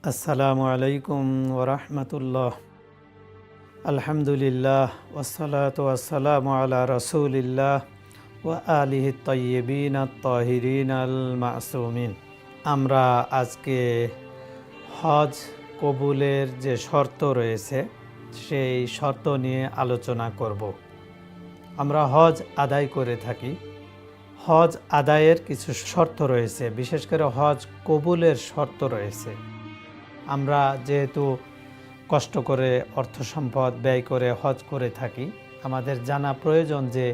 আসসালামু আলাইকুম ওরহমতুল্লাহ। আলহামদুলিল্লাহ ওয়াসসালাতু ওয়াসসালামু আলা রাসূলিল্লাহ ওয়া আলিহি তাইয়্যিবিন আত-তাহিরিন আল মাসুমিন। আমরা আজকে হজ কবুলের যে শর্ত রয়েছে সেই শর্ত নিয়ে আলোচনা করব। আমরা হজ আদায় করে থাকি। হজ আদায়ের কিছু শর্ত রয়েছে, বিশেষ করে হজ কবুলের শর্ত রয়েছে। আমরা যেহেতু কষ্ট করে অর্থ সম্পদ ব্যয় করে হজ করে থাকি, আমাদের জানা প্রয়োজন যে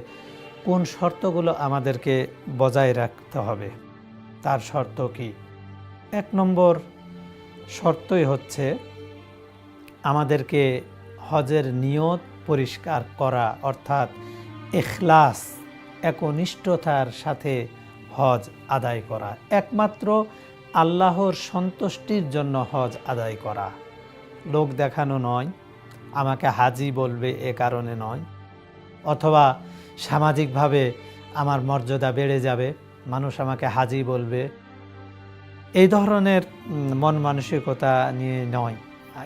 কোন শর্তগুলো আমাদেরকে বজায় রাখতে হবে। তার শর্ত কি? 1 নম্বর শর্তই হচ্ছে আমাদেরকে হজের নিয়ত পরিষ্কার করা, অর্থাৎ ইখলাস, একনিষ্ঠতার সাথে হজ আদায় করা। একমাত্র আল্লাহর সন্তুষ্টির জন্য হজ আদায় করা। লোক দেখানো নয়, আমাকে হাজি বলবে এ কারণে নয়, অথবা সামাজিকভাবে আমার মর্যাদা বেড়ে যাবে, মানুষ আমাকে হাজি বলবে, এই ধরনের মন মানসিকতা নিয়ে নয়।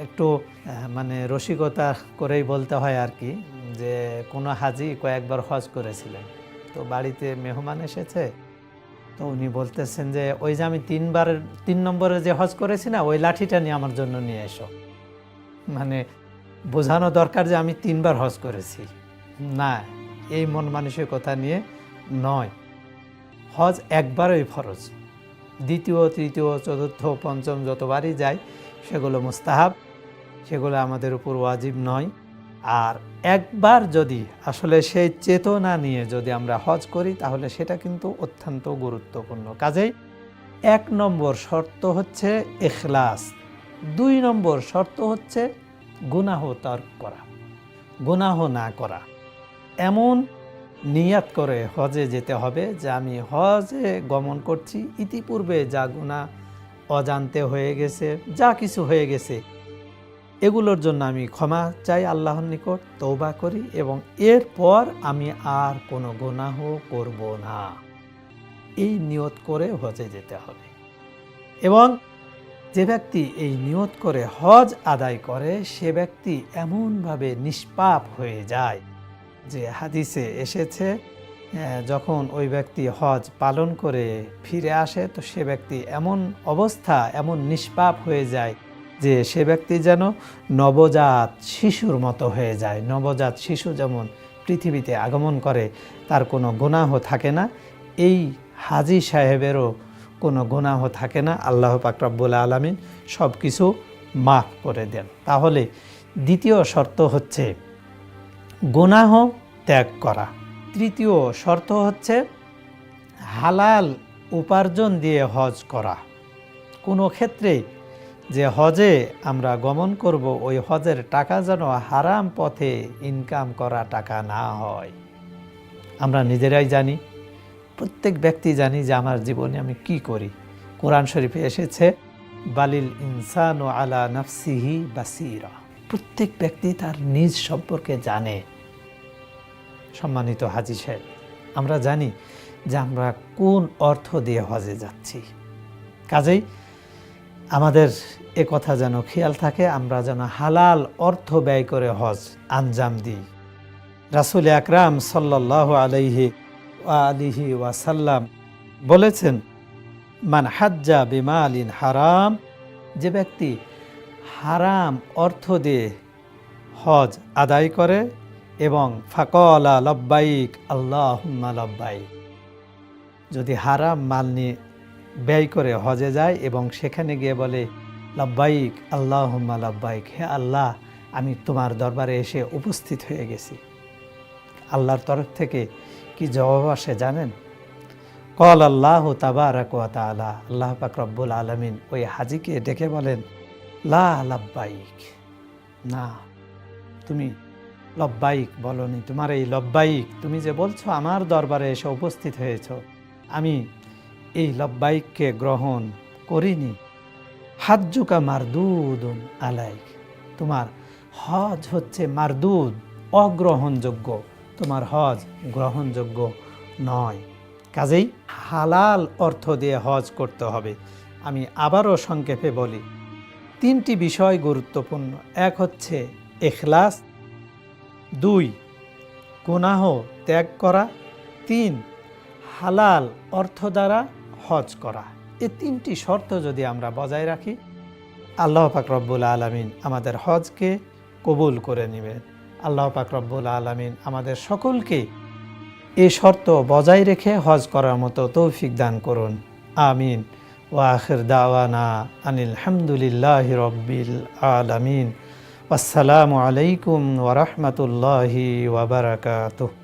একটু রসিকতা করেই বলতে হয় আর কি, যে কোনো হাজি কয়েকবার হজ করেছিলেন, তো বাড়িতে মেহমান এসেছে, তো উনি বলতেছেন যে ওই যে আমি 3 নম্বরে যে হজ করেছি না, ওই লাঠিটা নিয়ে আমার জন্য নিয়ে এসো। মানে বোঝানো দরকার যে আমি 3 বার হজ করেছি। না, এই মন মানসিকতা নিয়ে নয়। হজ একবারই ফরজ, দ্বিতীয়, তৃতীয়, চতুর্থ, পঞ্চম যতবারই যায় সেগুলো মুস্তাহাব, সেগুলো আমাদের উপর ওয়াজিব নয়। আর একবার যদি আসলে সেই চেতনা নিয়ে যদি আমরা হজ করি, তাহলে সেটা কিন্তু অত্যন্ত গুরুত্বপূর্ণ। কাজেই 1 নম্বর শর্ত হচ্ছে ইখলাস। 2 নম্বর শর্ত হচ্ছে গুনাহ ত্যাগ করা, গুনাহ না করা। এমন নিয়াত করে হজে যেতে হবে যে আমি হজে গমন করছি, ইতিপূর্বে যা গুনাহ অজান্তে হয়ে গেছে, যা কিছু হয়ে গেছে, এগুলোর জন্য আমি ক্ষমা চাই আল্লাহর নিকট, তওবা করি, এবং এরপর আমি আর কোনো গুনাহ করব না। এই নিয়ত করে হজে যেতে হবে। এবং যে ব্যক্তি এই নিয়ত করে হজ আদায় করে, সে ব্যক্তি এমনভাবে নিষ্পাপ হয়ে যায় যে হাদিসে এসেছে, যখন ওই ব্যক্তি হজ পালন করে ফিরে আসে, তো সে ব্যক্তি এমন অবস্থা, এমন নিষ্পাপ হয়ে যায় যে সে ব্যক্তি যেন নবজাত শিশুর মতো হয়ে যায়। নবজাত শিশু যেমন পৃথিবীতে আগমন করে, তার কোনো গুনাহ থাকে না, এই হাজি সাহেবেরও কোনো গুনাহ থাকে না। আল্লাহ পাক রব্বুল আলামিন সব কিছু মাফ করে দেন। তাহলে দ্বিতীয় শর্ত হচ্ছে গুনাহ ত্যাগ করা। তৃতীয় শর্ত হচ্ছে হালাল উপার্জন দিয়ে হজ করা। কোনো ক্ষেত্রে যে হজে আমরা গমন করব, ওই হজের টাকা যেন হারাম পথে ইনকাম করা টাকা না হয়। আমরা নিজেরাই জানি, প্রত্যেক ব্যক্তি জানি যে আমার জীবনে আমি কি করি। কোরআন শরীফে এসেছে, বালিল ইনসানু আলা নাফসিহি বাসীরা। প্রত্যেক ব্যক্তি তার নিজ সম্পর্কে জানে। সম্মানিত হাজী সাহেব, আমরা জানি যে আমরা কোন অর্থ দিয়ে হজে যাচ্ছি। কাজেই আমাদের এ কথা যেন খেয়াল থাকে, আমরা যেন হালাল অর্থ ব্যয় করে হজ আঞ্জাম দিই। রাসূল আকরাম সাল্লাল্লাহু আলাইহি ওয়াসাল্লাম বলেছেন, মান হাজ্জা বিমালিন হারাম, যে ব্যক্তি হারাম অর্থ দিয়ে হজ আদায় করে এবং ফাকালা লব্বাইক আল্লাহুম্মা লব্বাইক, যদি হারাম মাল নিয়ে ব্যয় করে হজে যায় এবং সেখানে গিয়ে বলে লব্বাইক আল্লাহুম্মা লব্বাইক, হে আল্লাহ, আমি তোমার দরবারে এসে উপস্থিত হয়ে গেছি, আল্লাহর তরফ থেকে কি জবাব আসে জানেন? ক্বাল আল্লাহু তাবারাকা ওয়া তাআলা, আল্লাহ পাক রব্বুল আলামিন ওই হাজীকে ডেকে বলেন, লা লব্বাইক, না, তুমি লব্বাইক বলনি। তোমার এই লব্বাইক, তুমি যে বলছো আমার দরবারে এসে উপস্থিত হয়েছ, আমি এই লব্বাইককে গ্রহণ করিনি। হাজ্জুকা মারদুদুন আলাইক, তোমার হজ হচ্ছে মারদুদ, অগ্রহণযোগ্য, তোমার হজ গ্রহণযোগ্য নয়। কাজেই হালাল অর্থ দিয়ে হজ করতে হবে। আমি আবারও সংক্ষেপে বলি, তিনটি বিষয় গুরুত্বপূর্ণ। এক হচ্ছে ইখলাস, 2 গুনাহ ত্যাগ করা, 3 হালাল অর্থ দ্বারা হজ করা। এই তিনটি শর্ত যদি আমরা বজায় রাখি, আল্লাহ পাক রব্বুল আলামিন আমাদের হজকে কবুল করে নেবেন। আল্লাহ পাক রব্বুল আলামিন আমাদের সকলকে এই শর্ত বজায় রেখে হজ করার মতো তৌফিক দান করুন। আমিন। ওয়া আখির দাওয়ানা আনিল হামদুলিল্লাহি রব্বিল আলামিন। আসসালামু আলাইকুম ওয়া রাহমাতুল্লাহি ওয়া বারাকাতুহু।